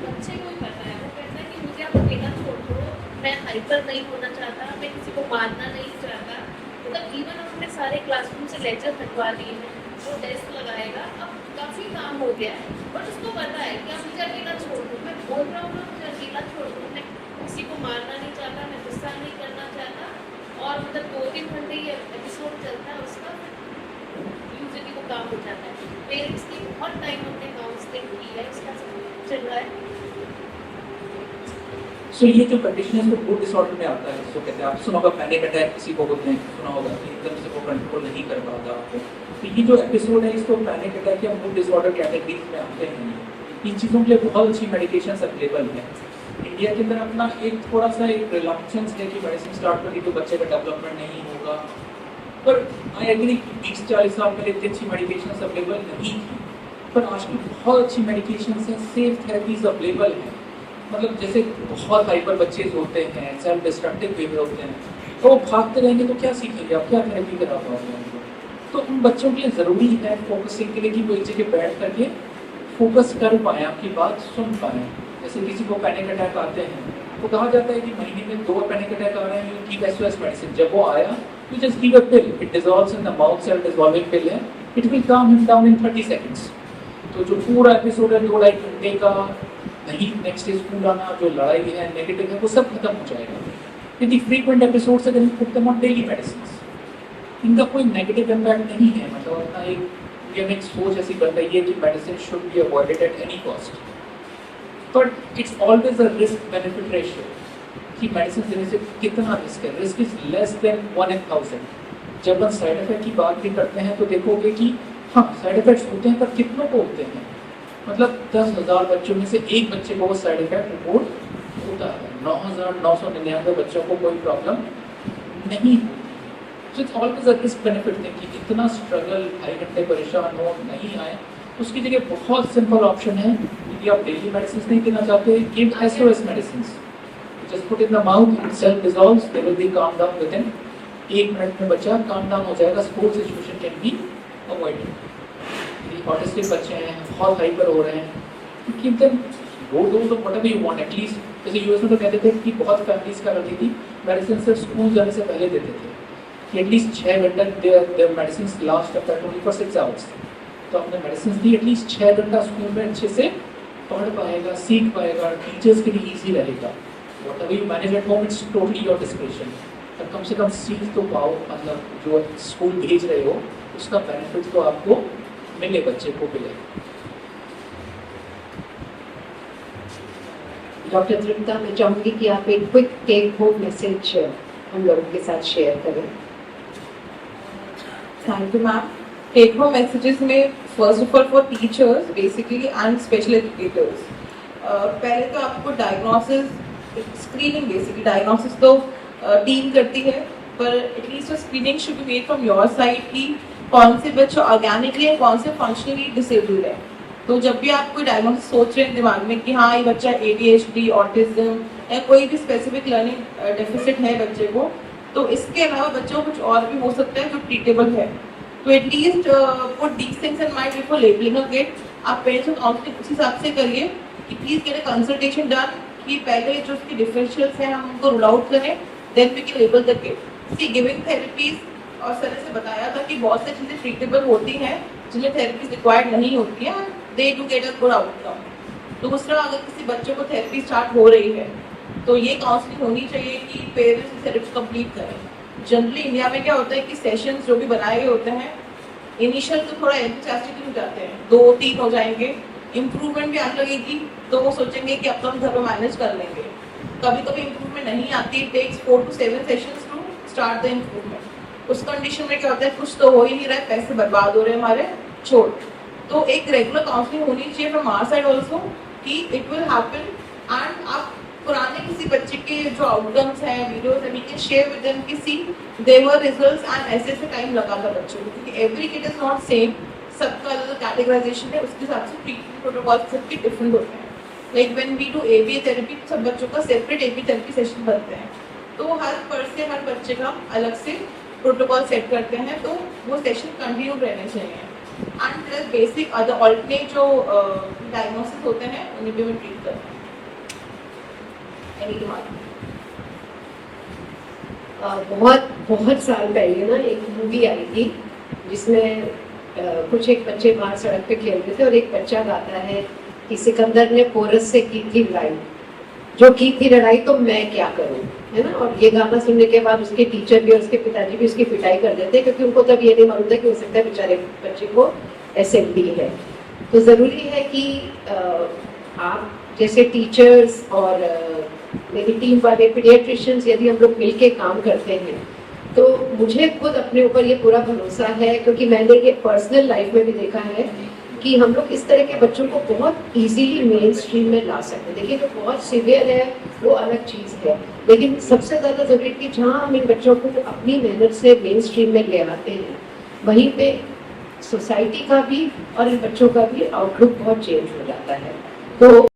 S7: बच्चे को ही पता है, वो कहता है कि मुझे आप अकेला छोड़ दो, मैं हाइपर नहीं होना चाहता, मैं किसी को मारना नहीं चाहता। मतलब इवन हमने सारे क्लासरूम से लेक्चर हटवा दिए हैं, जो डेस्क लगाएगा, अब काफ़ी काम हो गया है। बट उसको पता है कि आप मुझे अकेला छोड़ दो, मैं बोल रहा हूँ ना मुझे अकेला छोड़ दो, मैं किसी को मारना नहीं चाहता, मैं गुस्सा नहीं करना चाहता। और मतलब 2-3 घंटे ये एपिसोड चलता है उसका, यूजली वो काम हो जाता है। पेरेंट्स की बहुत टाइम हमने काउंसलिंग की है, उसका सब चल रहा है।
S5: सो ये जो कंडीशन है इसको मूड डिसऑर्डर में आता है, इसको कहते हैं, आप सुना होगा पैनिक अटैक किसी को बोलते हैं, सुना होगा कि एकदम से वो कंट्रोल नहीं कर पाता आपको। तो ये जो एपिसोड है इसको पैनिक अटैक या मूड डिसऑर्डर कैटेगरीज में आते हैं। इन चीज़ों के लिए बहुत अच्छी मेडिकेशन अवेलेबल है। इंडिया के अंदर अपना एक थोड़ा सा एक रिलैक्सेंस है कि मेडिसिन स्टार्ट करी तो बच्चे का डेवलपमेंट नहीं होगा, पर आई एग्री 20-40 साल पहले इतनी अच्छी मेडिकेशन अवेलेबल नहीं थी, पर आज की बहुत अच्छी मेडिकेशन है, सेफ थेरेपीज अवेलेबल हैं। मतलब जैसे बहुत हाइपर बच्चे होते हैं, सेल्फ डिस्ट्रक्टिव वे में होते हैं, तो वो भागते रहेंगे तो क्या सीखेंगे, आप क्या थेरेपी करा पाओगे उनको। तो उन बच्चों के लिए ज़रूरी है फोकसिंग के लिए कि वो एक जगह बैठ करके फोकस कर पाएँ, आपकी बात सुन पाएँ। जैसे किसी को पैनिक अटैक आते हैं तो कहा जाता है कि महीने में 2 पैनिक अटैक आ रहे हैं, यू गिव एसओएस मेडिसिन। जब वो आया you just give a pill, it dissolves in the mouth, self dissolving pill है, it will calm him down in 30 seconds. तो जो पूरा एपिसोड है 2-2.5 घंटे का, नहीं नेक्स्ट डे स्कूल आना, जो लड़ाई है नेगेटिव है, वो सब खत्म हो जाएगा। यदि फ्रीक्वेंट एपिसोड्स अगर put them on daily medicine, इनका कोई नेगेटिव इम्पैक्ट नहीं है। मतलब अपना एक सोच ऐसी बन रही है कि medicine should be avoided at any cost, but it's always a risk benefit ratio कि मेडिसिन देने से कितना रिस्क है। Risk is less than 1 in 1000। जब हम साइड इफेक्ट की बात भी करते हैं तो देखोगे कि हाँ साइड इफेक्ट्स होते हैं, पर कितनों को होते हैं। मतलब 10,000 बच्चों में से एक बच्चे को वो साइड इफेक्ट रिपोर्ट होता है, 9,999 बच्चों को कोई प्रॉब्लम नहीं होती। So it's always a risk benefit thing कि इतना स्ट्रगल, 2.5 घंटे परेशान हो, नहीं आए। उसकी जगह बहुत सिंपल ऑप्शन है, यदि आप डेली मेडिसिन नहीं देना चाहते, give SOS medicine, just put in the mouth, it self dissolves, they will be calm down with in 1 minute में बच्चा काम डाउन हो जाएगा। Sport situation can be avoided. Autistic बच्चे हैं, बहुत हाइपर हो रहे हैं, keep them go do the whatever you want. At least जैसे यूएस में तो कहते थे कि बहुत फैमिलीज क्या करती थी, मेडिसिन सिर्फ स्कूल जाने से पहले देते थे कि एटलीस्ट 6 घंटा there medicine last up to for 6 hours. तो हमने मेडिसिन दी, एटलीस्ट 6 घंटा स्कूल में अच्छे से पढ़ पाएगा, सीख पाएगा, टीचर्स के लिए ईजी रहेगा। Whatever you manage at home it's totally your description, पर कम से कम सीख तो पाओ। मतलब जो स्कूल भेज रहे हो उसका बेनिफिट तो आपको मिले, बच्चे को मिले।
S1: डॉक्टर तृप्ता, मैं चाहूँगी कि आप एक क्विक टेक होम मैसेज हम लोगों के साथ शेयर करें।
S4: Thank you ma'am. Take home messages में first of all for teachers basically and special educators, पहले तो आपको डायग्नोसिस, स्क्रीनिंग, बेसिकली डायग्नोसिस तो टीम करती है, पर at least screening should be made from your side कि कौन से बच्चे ऑर्गेनिकली और कौन से फंक्शनली डिसेबल्ड है। तो जब भी आप कोई डायग्नोसिस सोच रहे हैं दिमाग में कि हाँ ये बच्चा ADHD, ऑटिज्म या कोई भी स्पेसिफिक लर्निंग डेफिसिट है बच्चे को, तो इसके अलावा बच्चों को कुछ और भी हो सकता है जो ट्रीटेबल है। तो at least put these things in mind before labelling a kid. आप पेरेंट्स को काउंसलिंग उस हिसाब से करिए कि please get a consultation done, कि पहले जो उसके डिफरेंशियल्स हैं हम उनको रूल आउट करें, then we can label the kid. See giving therapies, और सर ने बताया था कि बहुत सी चीज़ें ट्रीटेबल होती हैं जिनमें थेरेपीज रिक्वायर्ड नहीं होती हैं, they do get a good outcome. दूसरा, अगर किसी बच्चे को थेरेपी स्टार्ट हो रही है तो ये काउंसलिंग होनी चाहिए कि पेरेंट्स थेरेपी कंप्लीट करें। जनरली इंडिया में क्या होता है कि सेशंस जो भी बनाए गए होते हैं, इनिशियल तो थोड़ा एंथुसियास्टिक हो जाते हैं, 2-3 हो जाएंगे, इम्प्रूवमेंट भी आने लगेगी तो वो सोचेंगे कि अब तो हम घर में मैनेज कर लेंगे। कभी कभी इम्प्रूवमेंट नहीं आती, it takes 4 to 7 sessions to start the improvement. उस कंडीशन में क्या होता है, कुछ तो हो ही नहीं रहा है, पैसे बर्बाद हो रहे हैं हमारे, छोड़। तो एक रेगुलर काउंसलिंग होनी चाहिए फ्रॉम आवर साइड ऑल्सो कि इट विल हैपन। एंड आप पुराने किसी किसी बच्चे के जो आउटकम्स हैं, वीडियोस हैं, we can share with them कि सी देवर रिजल्ट्स एंड ऐसे ऐसे टाइम लगा था बच्चों को, क्योंकि every kid is not same, सबका अलग कैटेगराइजेशन है, उसके हिसाब से ट्रीटमेंट प्रोटोकॉल सबके डिफरेंट होते हैं। Like when we do ABA therapy, सब बच्चों का सेपरेट एबीए थेरेपी सेशन बनते हैं, तो हर बच्चे का अलग से प्रोटोकॉल सेट करते हैं, तो वो सेशन कंटिन्यू रहने चाहिए। And plus basic other alternate जो डायग्नोसिस होते हैं उन्हें भी हम ट्रीट करते हैं। Any demand?
S1: बहुत साल पहले ना एक मूवी आई थी जिसमें कुछ एक बच्चे बाहर सड़क पे खेल रहे थे और एक बच्चा गाता है कि सिकंदर ने पोरस से की थी लड़ाई, जो की थी लड़ाई तो मैं क्या करूं, है ना। और ये गाना सुनने के बाद उसके टीचर भी और उसके पिताजी भी उसकी पिटाई कर देते, क्योंकि उनको तब ये नहीं मालूम था कि हो सकता है बेचारे बच्चे को SLD है। तो ज़रूरी है कि आप जैसे टीचर्स और मेरी टीम वाले पीडियाट्रिशियंस, यदि हम लोग मिलके काम करते हैं, तो मुझे खुद अपने ऊपर ये पूरा भरोसा है, क्योंकि मैंने ये पर्सनल लाइफ में भी देखा है कि हम लोग इस तरह के बच्चों को बहुत इजीली मेन स्ट्रीम में ला सकते हैं। देखिए जो बहुत सीवियर है वो अलग चीज़ है, लेकिन सबसे ज़्यादा ज़रूरी कि जहाँ हम इन बच्चों को अपनी मेहनत से मेन स्ट्रीम में ले आते हैं, वहीं पे सोसाइटी का भी और इन बच्चों का भी आउटलुक बहुत चेंज हो जाता है। तो